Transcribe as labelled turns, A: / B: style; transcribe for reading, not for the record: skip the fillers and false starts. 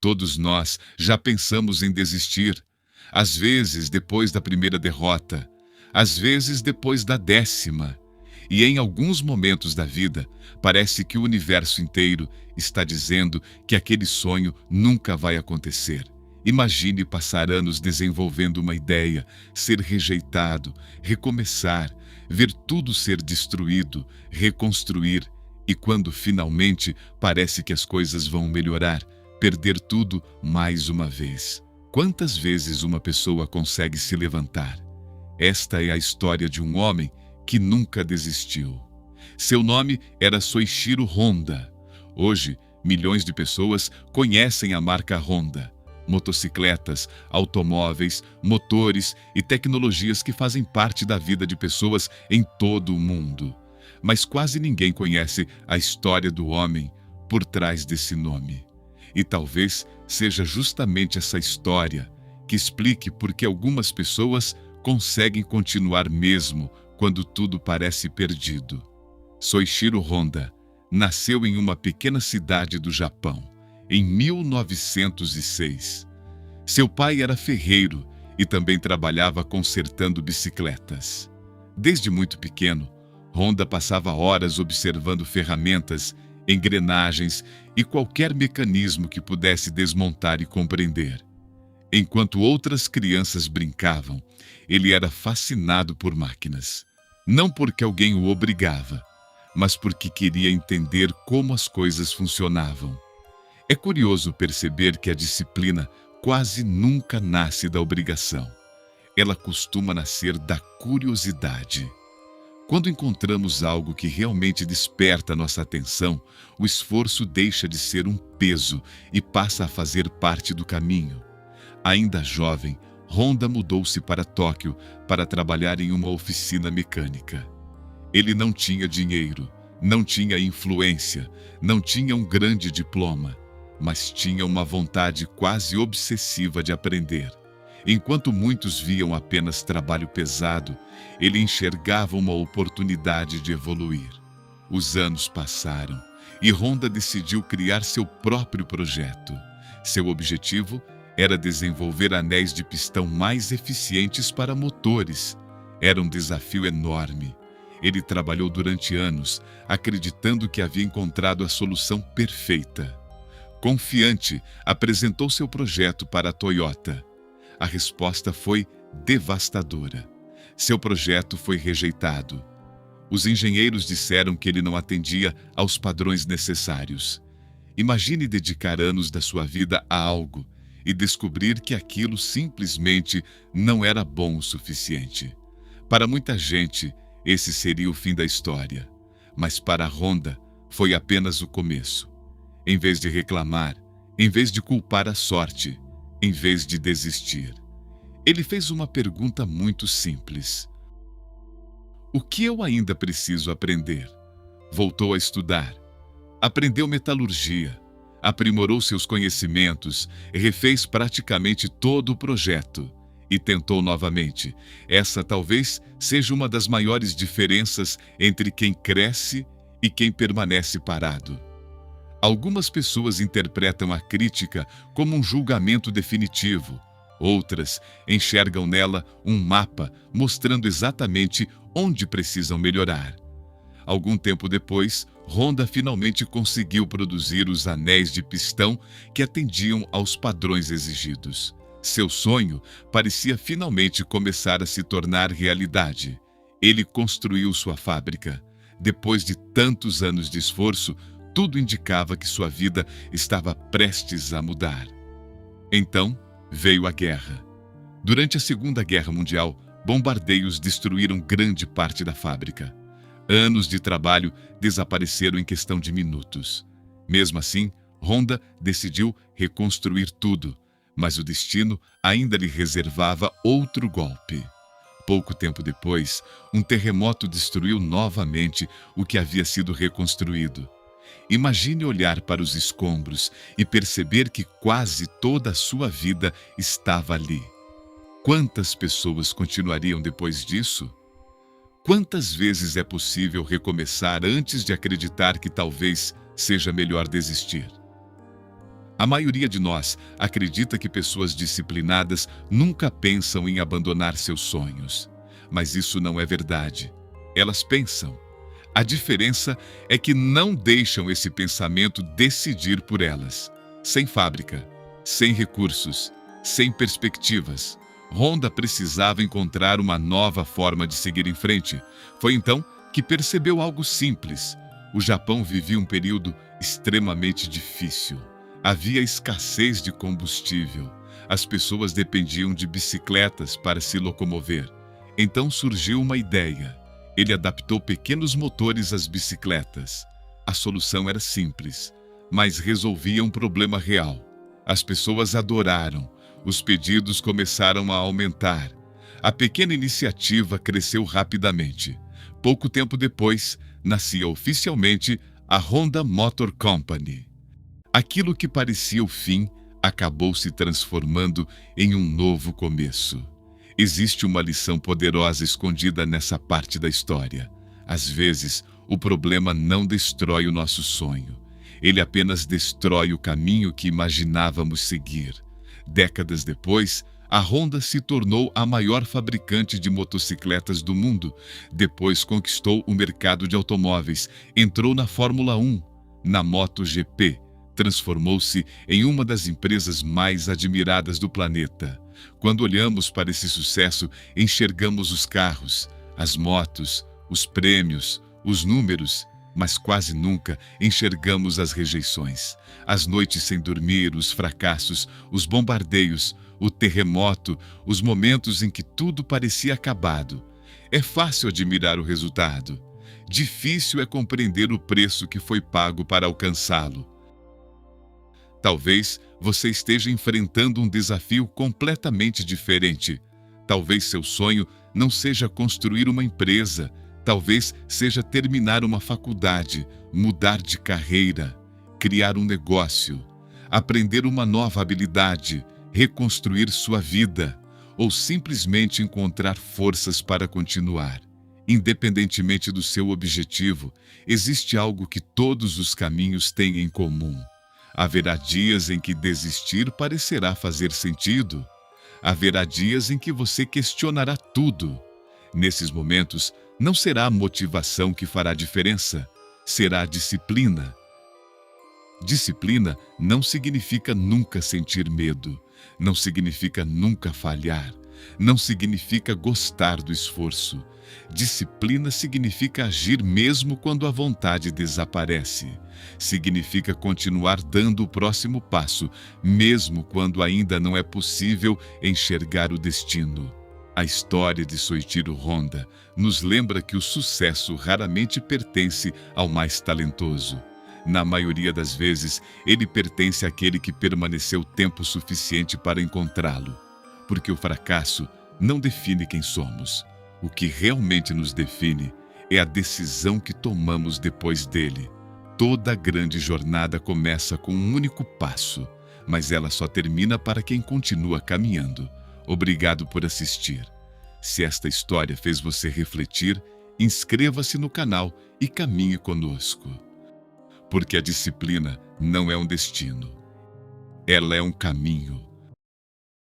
A: Todos nós já pensamos em desistir, às vezes depois da primeira derrota, às vezes depois da 10ª. E em alguns momentos da vida, parece que o universo inteiro está dizendo que aquele sonho nunca vai acontecer. Imagine passar anos desenvolvendo uma ideia, ser rejeitado, recomeçar, ver tudo ser destruído, reconstruir, e quando finalmente parece que as coisas vão melhorar, perder tudo mais uma vez. Quantas vezes uma pessoa consegue se levantar? Esta é a história de um homem que nunca desistiu. Seu nome era Soichiro Honda. Hoje, milhões de pessoas conhecem a marca Honda. Motocicletas, automóveis, motores e tecnologias que fazem parte da vida de pessoas em todo o mundo. Mas quase ninguém conhece a história do homem por trás desse nome. E talvez seja justamente essa história que explique por que algumas pessoas conseguem continuar mesmo quando tudo parece perdido. Soichiro Honda nasceu em uma pequena cidade do Japão, em 1906. Seu pai era ferreiro e também trabalhava consertando bicicletas. Desde muito pequeno, Honda passava horas observando ferramentas, engrenagens e qualquer mecanismo que pudesse desmontar e compreender. Enquanto outras crianças brincavam, ele era fascinado por máquinas. Não porque alguém o obrigava, mas porque queria entender como as coisas funcionavam. É curioso perceber que a disciplina quase nunca nasce da obrigação. Ela costuma nascer da curiosidade. Quando encontramos algo que realmente desperta nossa atenção, o esforço deixa de ser um peso e passa a fazer parte do caminho. Ainda jovem, Honda mudou-se para Tóquio para trabalhar em uma oficina mecânica. Ele não tinha dinheiro, não tinha influência, não tinha um grande diploma, mas tinha uma vontade quase obsessiva de aprender. Enquanto muitos viam apenas trabalho pesado, ele enxergava uma oportunidade de evoluir. Os anos passaram e Honda decidiu criar seu próprio projeto. Seu objetivo era desenvolver anéis de pistão mais eficientes para motores. Era um desafio enorme. Ele trabalhou durante anos, acreditando que havia encontrado a solução perfeita. Confiante, apresentou seu projeto para a Toyota. A resposta foi devastadora. Seu projeto foi rejeitado. Os engenheiros disseram que ele não atendia aos padrões necessários. Imagine dedicar anos da sua vida a algo e descobrir que aquilo simplesmente não era bom o suficiente. Para muita gente, esse seria o fim da história. Mas para Honda, foi apenas o começo. Em vez de reclamar, em vez de culpar a sorte, em vez de desistir, ele fez uma pergunta muito simples: o que eu ainda preciso aprender? Voltou a estudar. Aprendeu metalurgia, aprimorou seus conhecimentos, refez praticamente todo o projeto e tentou novamente. Essa talvez seja uma das maiores diferenças entre quem cresce e quem permanece parado. Algumas pessoas interpretam a crítica como um julgamento definitivo. Outras enxergam nela um mapa mostrando exatamente onde precisam melhorar. Algum tempo depois, Honda finalmente conseguiu produzir os anéis de pistão que atendiam aos padrões exigidos. Seu sonho parecia finalmente começar a se tornar realidade. Ele construiu sua fábrica. Depois de tantos anos de esforço, tudo indicava que sua vida estava prestes a mudar. Então, veio a guerra. Durante a Segunda Guerra Mundial, bombardeios destruíram grande parte da fábrica. Anos de trabalho desapareceram em questão de minutos. Mesmo assim, Honda decidiu reconstruir tudo, mas o destino ainda lhe reservava outro golpe. Pouco tempo depois, um terremoto destruiu novamente o que havia sido reconstruído. Imagine olhar para os escombros e perceber que quase toda a sua vida estava ali. Quantas pessoas continuariam depois disso? Quantas vezes é possível recomeçar antes de acreditar que talvez seja melhor desistir? A maioria de nós acredita que pessoas disciplinadas nunca pensam em abandonar seus sonhos. Mas isso não é verdade. Elas pensam. A diferença é que não deixam esse pensamento decidir por elas. Sem fábrica, sem recursos, sem perspectivas, Honda precisava encontrar uma nova forma de seguir em frente. Foi então que percebeu algo simples. O Japão vivia um período extremamente difícil. Havia escassez de combustível. As pessoas dependiam de bicicletas para se locomover. Então surgiu uma ideia. Ele adaptou pequenos motores às bicicletas. A solução era simples, mas resolvia um problema real. As pessoas adoraram. Os pedidos começaram a aumentar. A pequena iniciativa cresceu rapidamente. Pouco tempo depois, nascia oficialmente a Honda Motor Company. Aquilo que parecia o fim acabou se transformando em um novo começo. Existe uma lição poderosa escondida nessa parte da história. Às vezes, o problema não destrói o nosso sonho. Ele apenas destrói o caminho que imaginávamos seguir. Décadas depois, a Honda se tornou a maior fabricante de motocicletas do mundo. Depois conquistou o mercado de automóveis, entrou na Fórmula 1, na MotoGP. Transformou-se em uma das empresas mais admiradas do planeta. Quando olhamos para esse sucesso, enxergamos os carros, as motos, os prêmios, os números, mas quase nunca enxergamos as rejeições, as noites sem dormir, os fracassos, os bombardeios, o terremoto, os momentos em que tudo parecia acabado. É fácil admirar o resultado. Difícil é compreender o preço que foi pago para alcançá-lo. Talvez você esteja enfrentando um desafio completamente diferente. Talvez seu sonho não seja construir uma empresa. Talvez seja terminar uma faculdade, mudar de carreira, criar um negócio, aprender uma nova habilidade, reconstruir sua vida, ou simplesmente encontrar forças para continuar. Independentemente do seu objetivo, existe algo que todos os caminhos têm em comum. Haverá dias em que desistir parecerá fazer sentido. Haverá dias em que você questionará tudo. Nesses momentos, não será a motivação que fará diferença, será a disciplina. Disciplina não significa nunca sentir medo, não significa nunca falhar, não significa gostar do esforço. Disciplina significa agir mesmo quando a vontade desaparece. Significa continuar dando o próximo passo, mesmo quando ainda não é possível enxergar o destino. A história de Soichiro Honda nos lembra que o sucesso raramente pertence ao mais talentoso. Na maioria das vezes, ele pertence àquele que permaneceu tempo suficiente para encontrá-lo. Porque o fracasso não define quem somos. O que realmente nos define é a decisão que tomamos depois dele. Toda grande jornada começa com um único passo, mas ela só termina para quem continua caminhando. Obrigado por assistir. Se esta história fez você refletir, inscreva-se no canal e caminhe conosco. Porque a disciplina não é um destino. Ela é um caminho.